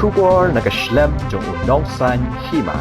Shubor Nakashlem Jong Nongsan Hima.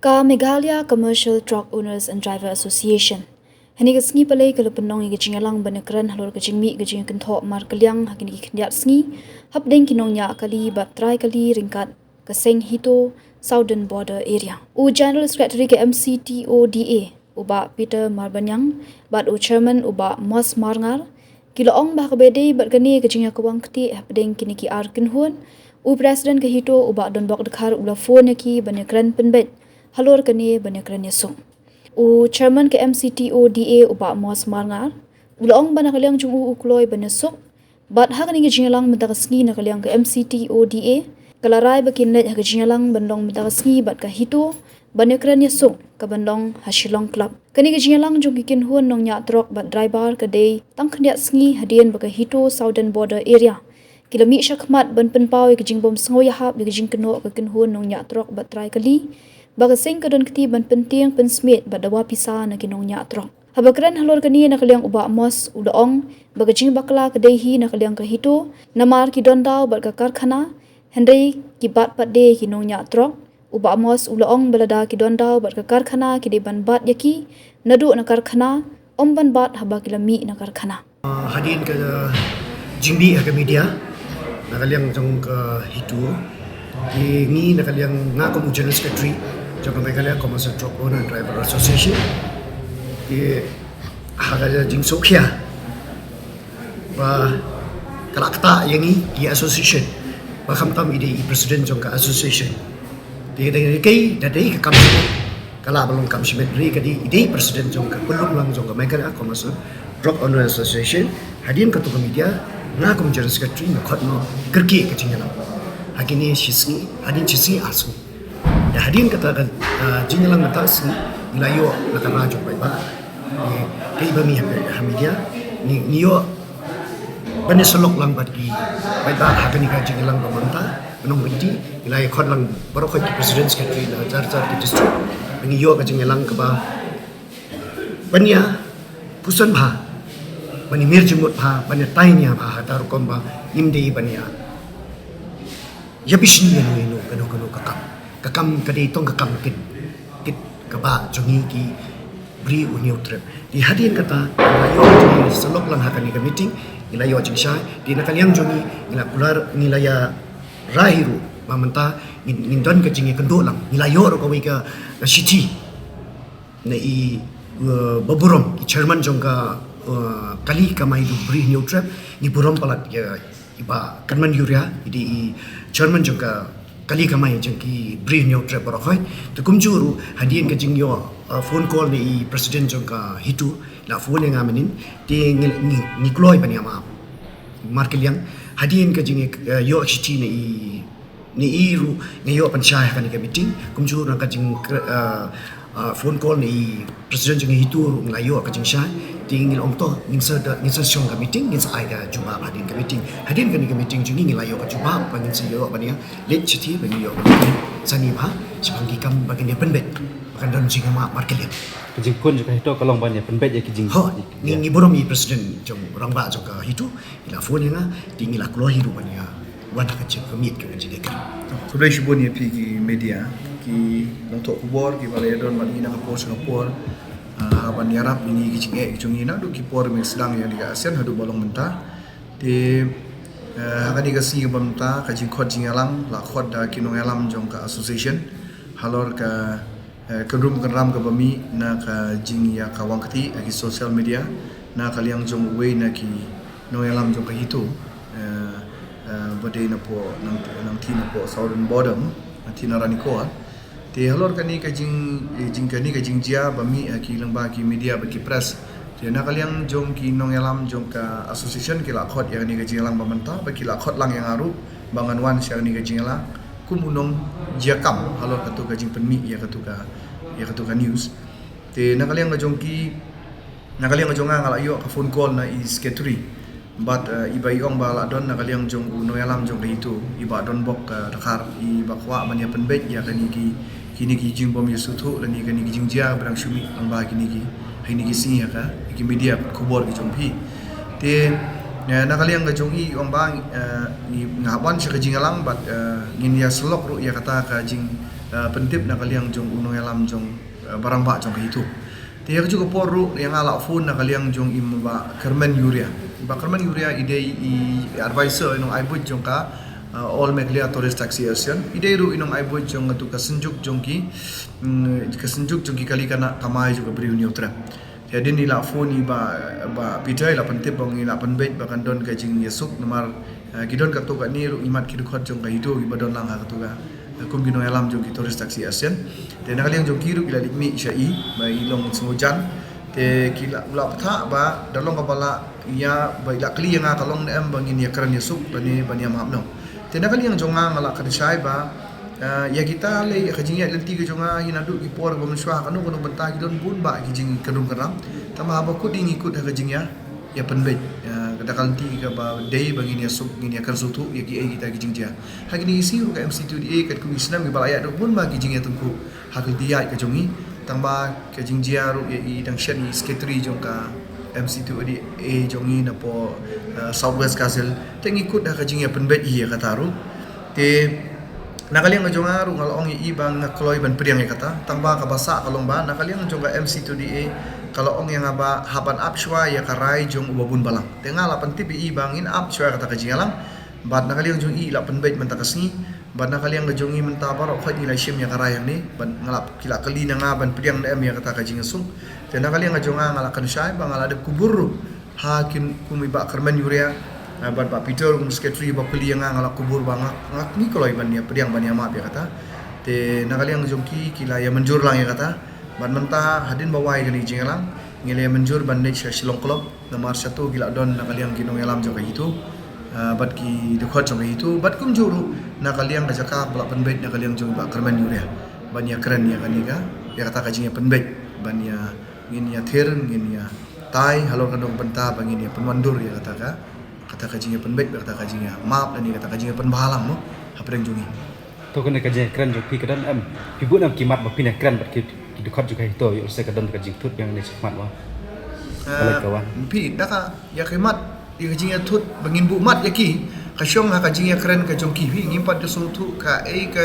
Ka Meghalaya Commercial Truck Owners and Driver Association. Hani ka sngi palay ka lupanong i gajingalang banakran halor ka jingmi gajing kentho mar kalyang hakini ki khndiap sngi hapdeng kinong nya kali bat try kali ringkat ka seng hito Southern Border Area. U General Secretary ke MCTODA uba Peter Marbanyang bat u Chairman uba Mos Marngar kiloong bah kabede bat kani gajingya kawang kti hapdeng kini ki arkin huan u President ke hito uba don bok dekhar ula phone ki banakran penbet halor kani banakran yasung. U Chairman ke MCTODA uba Mos Marngar ulong banakalyang jung u ukloy banasuk bat hakani gajingalang mentagasngi nakalyang ke MCTODA kalarai bakin net gajingalang bandong mentagasngi bat ka hito banakran yasung ka bandong Hashilong Club kani gajingalang jung kikin huan nong nya trok bat driver ka day tangkhnya sngi hadien baka hito Southern Border Area kilami syakmat ban penpaw gajing bom sngoy hap gajing keno ka kin huan nong nya trok bat try kali baga sing kadon kti ban penting pensmit badawa pisa na kinong nya atrok habakran halor kani nakalyang uba mos udaong baga jing bakla kadehi nakalyang ka hito namar ki dondaw bat ka karkhana hendai ki bat de kinong nya atrok uba mos udaong balada ki dondaw bat ka karkhana ki de ban bat yaki nadu na karkhana omban bat haba kilami na karkhana hadin ka jingbi ka media nakalyang jong ka hito ki ngi nakalyang nga ko general secretary Joko Meghalaya Commercial Truck Owner and Driver Association di hagaja jing sokya ba kalakta yangi di association ba khamtam ide president jong ka association di kai dadai ka kamsimet kala balong kamsimet ri ka di ide president jong ka pelum lang jong ka Meghalaya Commercial Truck Owner Association hadin ka to media nga kom general secretary na khotno kerki ka tingala hakini shisni hadin chisi asu ya hadin kata jingalang atas ni layo nakana jong ba kai ba mi hamidia ni yo bane solok lang bat ki ba hakani ka jingalang pamanta menong binti ilai khot lang barokh ki president secretary na jar ki district ni yo ka jingalang ka ba bania pusan bha bani mir jimut bha bani tainya bha tar kom ba nimde bania yabishni no kano kakam kadai tong kakam kit kaba jongi ki bri uniu trip di hadin kata layo jongi selok lang hakani ka meeting ilayo jingsha di nakaliang jongi ila kular nilaya rahiru mamanta ngindon ka jingi kendo lang nilayo ro kawi ka city na i baburom i chairman jongka kali kamai du bri uniu trip ni burom palat ya iba kanman yuria di chairman jongka kali kamai jengki bri new trip barakhoi to kumjuru hadien ka jingyo phone call ni president jongka hitu la phone nga manin ti ni kloi pani ama markeliang hadien ka jingi yo hiti ni iru ni yo panchaya kan ka meeting kumjuru ka jing phone call ni president jongki hitu ngayo ka jingsha tingil ongto ngin sa syong ka meeting ngin sa ai ka juma hadin ka meeting jungi ngilayo ka juma pangin sa yo bania let chiti bani yo sani ba sipangi kam bagin ya penbet bakan don jinga ma markelia jing kun juga hito kalong ban ya penbet ya kijing ho ni borom ni president jong orang ba jong ka hitu ila phone nga tingil aklo hiru bania wada ka chep meet ka jideka Sudah shibon ya pi media ki notok kubor ki balai don man ina kapor Singapore ban yarap ini kicing kicung ina du ki por me sedang ya di ASEAN hadu balong mentah di hakan di kasi ke mentah ka jing khot jing alang la khot da kinong alam jong ka association halor ka kedrum keram ka bami na ka jing ya ka wangkati ki social media na kaliang jong we na ki no alam jong ka hitu bade na po nang tina po Southern Border tina raniko ti halor kani ka jing jia bami ki lengba ki media baki press ti na kaliang jong ki nong alam jong ka association ki la khot yang ni ka jing lang bamanta baki la khot lang yang aru bangan wan sia ni ka jing lang kumunong jia kam halor ka tu ka jing penmi ya ka tu ka news ti na kaliang jong ki na kaliang jong ngala yo ka phone call na is ketri but iba iong bala don na kaliang jong no alam jong itu iba don bok dakar iba kwa mania penbet ya kani kini ki jing bom yusutu dan kani ki jing jia berang syumi ang ba kini ki singi ka ki media kubor ki jong pi te Ya nakaliang kajungi ong bang ni ngawan sa kajing alang bat ngin ya selok ru ya kata kajing pentip nakaliang jong uno alam jong barang ba jong itu. Tiyak juga poru yang ala phone nakaliang jong imba Kermen Yuria. Ba Kermen Yuria ide advisor inong aibut jong ka all meglia tourist taxi asian. Ide ru inong aibut jong tu kasenjuk jong ki kali kana kamai juga beri neutra. Jadi ni la phone ni ba pijai la pentip bang ni la penbet bahkan don kajing yesuk nomor kidon ka to ka ni ru imat kidukot jong ka itu gi badon lang ha ka to ka kum gino alam jong ki tourist taxi asian te nakali yang jong kiru ila likmi syai ba ilong semujan te kila ula ptha ba dalong ka bala ya ba ila kli yang kalong em bangin ya kran yesuk bani bani am no te nakali yang jong ngala ka syai ba ya kita le kajing ya lenti ke jonga hinadu ki por go menswa kanu kono benta ki don bun ba ki jing kadung keram tama ba ku ding ikut ha kajing ya penbet kada kalti ka ba day bangin ya suk ngin ya karsutu ya ki kita ki jing dia ha kini isi ru ka MC2DA kat ku islam ki balaya do bun ba ki jing ya tungku ha ki dia ka jongi tamba ka jing dia ru ya i dang shan secretary jong ka MC2DA jongi na po Southwest Castle teng ikut ha kajing ya penbet ya kataru te nakaliang ngajonga ru ngalong ibang ngakloi ban priang kata tamba ka basa kalong ba nakaliang jonga MC2DA kalau ong yang aba haban up shwa ya karai jong ubabun balang tenga la pentip ibang in up shwa kata kajialang bad nakaliang jong i la penbait mentakasni bad nakaliang ngajongi mentabar ok ni la shim ya karai ni ban ngalap kila kali na ngaban priang na em ya kata kajingasung te nakaliang ngajonga ngalakan syai bang ala de kubur hakim kumiba Kermen Yuria ban Pak Peter secretary ba peli yang ngala kubur bangak ngak ni kalau iban dia priang ban ya maaf ya kata te nakaliang jongki kila ya menjur lang ya kata ban mentah hadin bawai kali jingalang ngile menjur ban ne Shillong Club nomor 1 gila don nakaliang kinong alam jo itu bat ki dekhot jo itu bat kum juru nakaliang kajaka bala penbet nakaliang jong ba Kermen Yuria ban ya keren ya kaniga ya kata kajing ya penbet ban ya ngin ya ther ngin ya tai halor kadong benta bangin ya penwandur ya kata kajingnya penbet kata kajingnya maaf dan kata kajingnya penbahalang mo apa yang jungi to kena kajing keren jo pi kadan am pi bu nam kimat ba pinah keren bat ki dekat juga itu yo se kadan kajing tut yang ni semat wa kalau kawan pi daka ya kimat ya kajingnya tut bangin bu mat ya ki kasyong ha kajingnya keren ka jongki pi ngimpat de sutu ka ka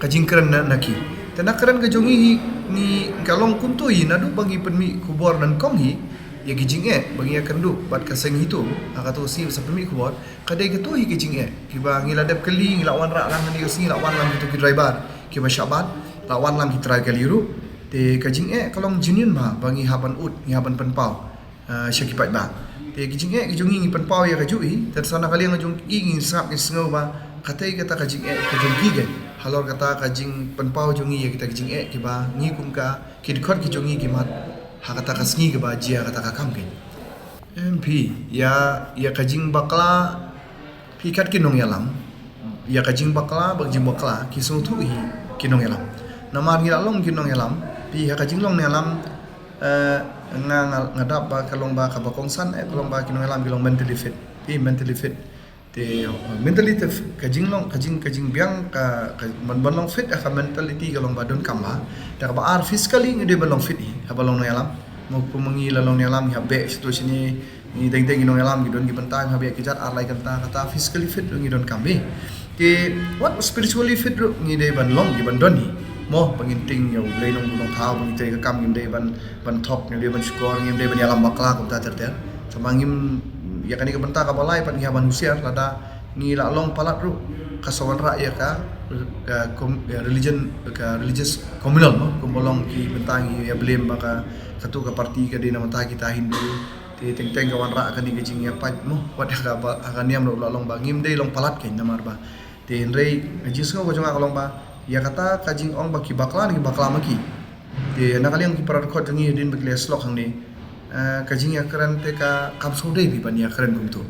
kajing keren na naki tena keren ka jongi ni kalong kuntui nadu bangi penmi kubor dan konghi ya gijing bagi ya kendu bat kaseng itu akato si sapemi kuat kadai ketu hi gijing kiba ngiladap keli ngilawan rak lang ni usi lawan lang itu ki driver kiba syabat lawan lang ki try kaliru te kajing kalong jinin ba bangi haban ut ni haban penpau syakipat ba te gijing gijungi ngi penpau ya kajui tersana kali ngajung ingi sap ni sengau ba katai kata kajing kajung ki halor kata kajing penpau jungi ya kita gijing kiba ngikum ka kidkot ki jungi kimat hakata kasngi ke bajia kata kakam ke MP ya kajing bakla pikat kinong yalam ya kajing bakla kisung tu hi kinong yalam namar ngilalong kinong yalam pi kajing long yalam ngadap ba kalong ba kabakongsan kalong ba kinong yalam bilong mentally fit te mentally kajing biang ka banlong fit ka mentality kalong ba don kamba da ba ar physically ngede balong fit ha balong no yalam mo pumangi lalong yalam ha be situasi ni teng no yalam gidon gi bentang ha be kijar ar lai kata physically fit ngidon kambe te what spiritually fit ngide banlong gi bandon ni mo panginting yo leinong bulong thau panginting ka kam ngide ban top ngide ban score ngide ban yalam bakla ko ta ter samangim ya kan ke benta ka balai pan ngihaban usiar lada ngila long palat ru kasawan ra ya ka religious communal no kumbolong ki bentang ya blame baka katu ka parti ka di namata kita Hindu ti teng kawan ra kan ni jing ya pat mo wada ka akan niam lo long bangim dei long palat ken namar ba ti rei jisko ko jonga long ba ya kata kajing ong baki bakla maki ti nakaliang ki parat khot ngi din bekle slok hang ni kajing ya keren teka kam sode bi ban ya keren kum tu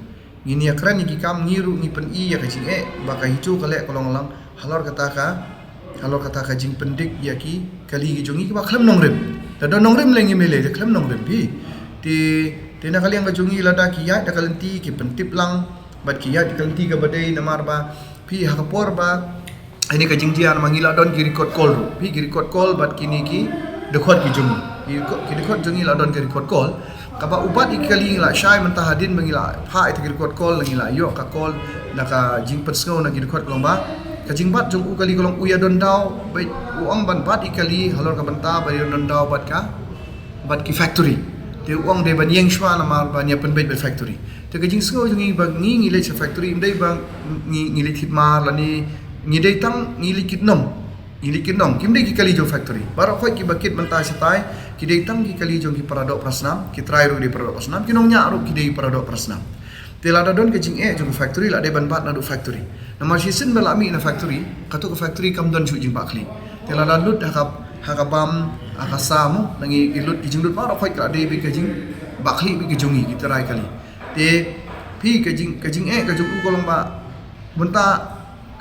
ngini ya keren ni kam ngiru ni pen i ya kajing baka hicu kale kolong lang halor kata kajing pendik ya ki kali gi jongi ki ba khlem nongrem da don nongrem lengi mele de khlem nongrem bi ti nakali yang jongi lada ki ya da kalenti ki pentip lang bat ki ya di kalenti ga badai namar ba pi ha kapor ba ini kajing dia mangila don ki record call ru pi ki record call bat kini ki dekhot ki jongi ki dekhot jongi la don ki record call kaba ubat ikali ngila syai mentah hadin mengila pha itu kod kol ngila yo ka kol naka jing persngau na kod kolong ba ka jing bat jong ukali kolong uya don dau bai uang ban bat ikali halor ka banta bai don dau bat ki factory te uang de ban yeng shwa na mar ban ya pen bai factory te ka jing sngau jong bang ngi le factory ndai bang ngi le thit mar lani ngi dei tang ngi likit nom kim dei ki kali jong factory baro khoi ki bakit mentah sitai ki dei tang ki kali jong ki paradok prasnam ki trai ru di paradok prasnam ki nong nya ru ki dei paradok prasnam te la da don ke jing jong factory la de ban bat na do factory na mar sisin belami na factory katu ke factory kam don chu jing bakli te la da lut hakabam akasamu nangi ilut ki jing lut baro khoi ka de bi ke jing bakli bi ke jongi ki trai kali te pi ke jing ka jong u kolong ba benta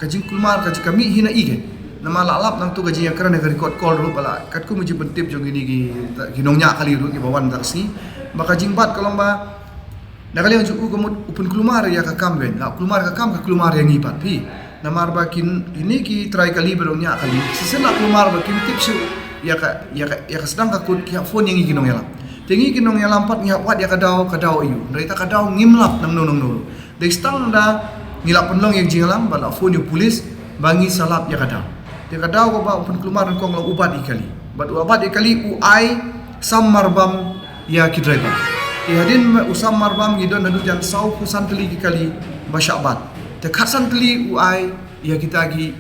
ka jing kulmar ka kami hina ige nama lalap nang tu gaji yang kerana record call ru bala katku muji bentip jong ini ki nongnya kali ru ki bawan taksi maka jingbat kalau ba nakali yang juku kemut upun kelumar ya ka kamben la kelumar ka kam ka kelumar yang ipat pi nama bakin ini ki try kali berongnya kali sisen la kelumar bakin tips ya ka sedang ka kut ki phone yang ikinong yalam tengi kinong yalam pat nya wat ya kadau iu dari ta kadau ngimlap nang nong dari stang da ngilap penlong yang jingalam bala phone yu polis bangi salap ya kadau dia kadau ko ba upun kelumar kong lang ubat ikali bat ubat ikali uai sam marbam ya ki driver ti hadin usam marbam gidon hadu jan sau kusan teli ikali basyabat te khasan teli uai ya kita gi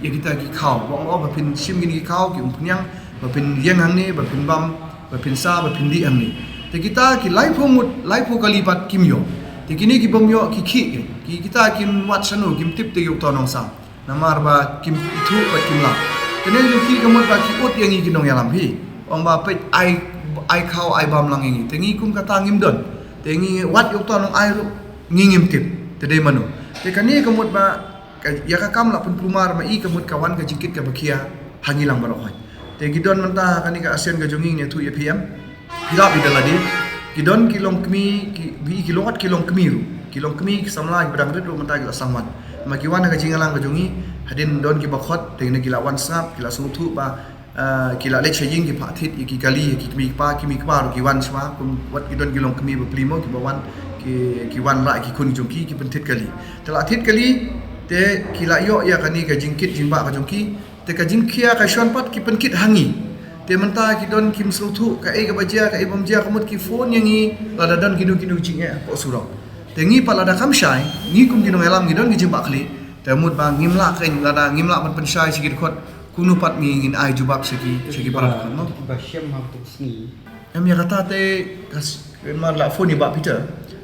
khau wong ba pin sim gini khau ki umpunyang ba pin yang hang ni ba pin bam ba pin sa ba pin di hang ni te kita ki lai pho kali bat kimyo te kini ki bomyo ki kita kim wat sanu kim tip te yok tonong sang namar ba kim itu ba kim la kene yuki kamot ba ki ut yang ikinong yalam hi ong ba pe ai khau ai bam lang ingi tengi kum kata ngim don tengi wat yok tonong ai ru ngingim tip te de manu te kani kamot ba ya ka kam la pun plumar ma i kamot kawan ka jingkit ka bakia hangilang barohoi te gidon menta kani ka asian ka jonging ne tu epm hilap idaladi gidon kilong kmi ki kilowat kilong kmi samla ibadang ru menta ka sangwan makiwan ka jingalang ka jongi hadin don ki bakhot tengna kila wan snap kila sutu ba kila lek shajing ki phathit ki kali ki mi pa ru ki wan swa kum wat ki don kilong kmi ba plimo ki bawan ki wan ra ki kun jongki ki pentit kali tela thit kali te kila yo ya kani ka jingkit jingba ka jongki te ka jingkia ka shon pat ki penkit hangi te menta ki don kim sutu ka ka bajia ka ibam jia kamut ki phone yangi lada don kinu jinge ko surau tengi pala da kamshai ngi kum kinong elam ngidon gi jimba kli temut bang ngimla kain lada ngimla man pensyai sikit khot kunu pat ngin ai jubab segi para no basyam ha tu sni ya kata te kas mar la phone ba peter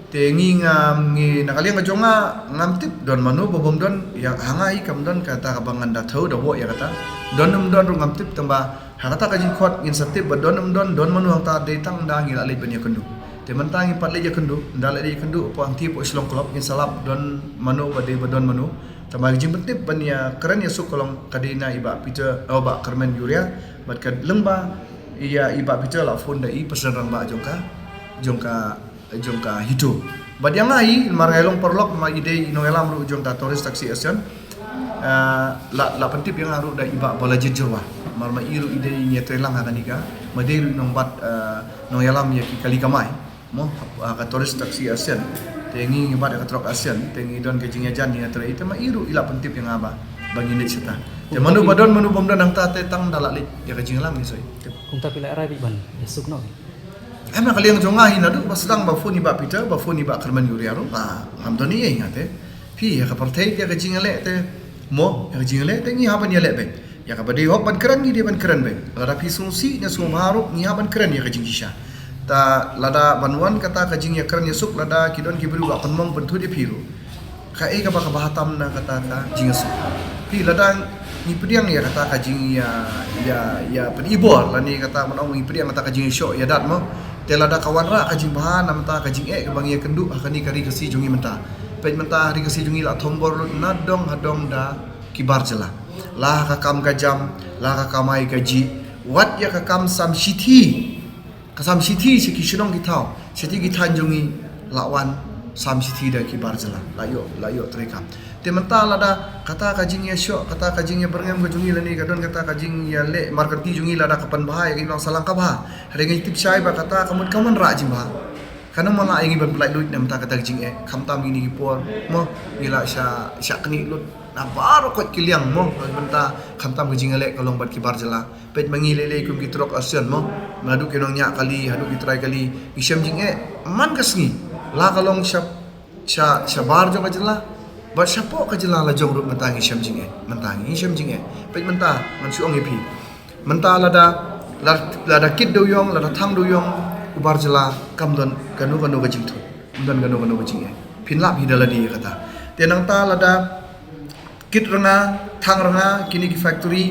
te ngi ngam ngi nakaliang kajonga ngam tip don manu bobom don ya hangai kam don kata kabangan da thau da wo ya kata don ngam tip tamba hakata ka jing khot ngin satip ba don manu ta de tang da ngi la le ben ya kendu te mentangi pat leja kendu ndala leja kendu po ang tipo islong klop in salap don manu bade badon manu tambah jing pentip ban ya keren ya suk kolong kadina iba pita ba kermen yuria bat ka lengba iya iba pita la phone da i pesan rang ba jongka hitu bad yang ai marelong perlok ma ide ino elam ru jongta toris taksi asian la pentip yang aru da iba bola jejurwa marma iru ide nya trelang hakanika madiru nombat no elam ya ki kali kamai mo ka toris taksi asian tengi ngibat ka trok asian tengi don ke jingnya jan ni atra itu ma iru ila pentip yang aba bagi ni seta te manu badon manu bomdan nang ta te tang dalak lit ya ka jinglam ni soi kung ta pila rai ban esuk no emang kalian jonga hina du basdang ba phone ba pita ba phone ba kerman yuri aru am doni ye ngate pi ya ka partai ya ka jingale te mo ya ka jingale tengi ha ban ya le be ya ka bade hop ban keren ni dia ban keren be ada pi sungsi nya sumaru ni ha ban keren ya ka jingisha ta lada banwan kata ka jing ya keren ya suk lada kidon ki bru ba penmong pentu di piru ka ka ba ka bahatam na kata ka jing suk pi lada ni pediang ya kata ka jing ya penibor la ni kata manong ni pediang kata ka jing show ya dat mo te lada kawan ra ka jing bahan na mata ka jing ka bang ya kendu akani kari kasi jungi menta pe menta hari kasi jungi la thombor na dong hadong da kibar jela la ka kam ka jam la ka kamai ka ji wat ya ka kam sam sithi kasam sithi si kishnong kitau sithi kitan jungi lawan sam sithi da kibar jela layo treka te menta lada kata ka jing ya syok kata ka jing ya berngam ka jungi lani ka don kata ka jing ya le markerti jungi lada kapan bahaya ki lang salang ka bah hari ngi tip syai ba kata kamun ra jing bah Karena malah ingin berpelai duit dan mentah kata jing kam tam ini kipor mo gila sya keni lut na baru kot kiliang mo mentah kam tam jing elek kalau buat kibar jela pet mangilele kum kitrok asian mo madu kenong nya kali hadu kitrai kali isyam jing man kasni la kalong sya bar jong jela bat syapo ka jela la jong rut mentah isyam jing isyam jing pet mentah man suong epi mentah lada kit do yong lada thang do yong ubar jela kam don kanu gajing tu don kanu gajing pinlap hidala di kata tenang ta lada kit renga thang renga kini ki factory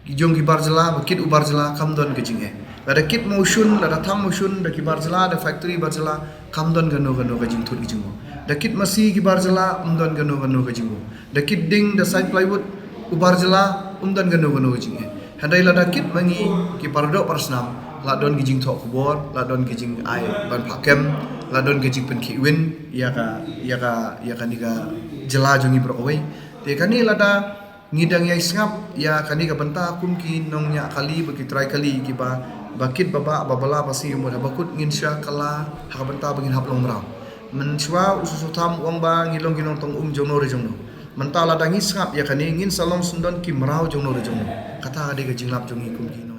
ki jong ki bar jela kit ubar jela kam don gajing lada kit motion lada thang motion da ki bar jela da factory bar jela kam don kanu gajing tu gajing da kit masi ki bar jela don kanu gajing da kit ding da side plywood ubar jela don kanu gajing handai lada kit mangi ki pardo parsnam ladon gijing thok kubor ladon gijing ai ban pakem ladon gijing pen kiwin ya ka niga jela jongi brokoi te kani lada ngidang ya isngap ya kani ka benta kum ki nongnya kali bagi try kali ki ba bakit baba babala pasi mo bakut ngin sya kala ha benta bangin haplong mrau men chwa ususu tham uang ba ngilong ginong tong jongno re jongno menta lada ngisngap ya kani ngin salom sundon ki mrau jongno re jongno kata ade gijing lap jongi kum ki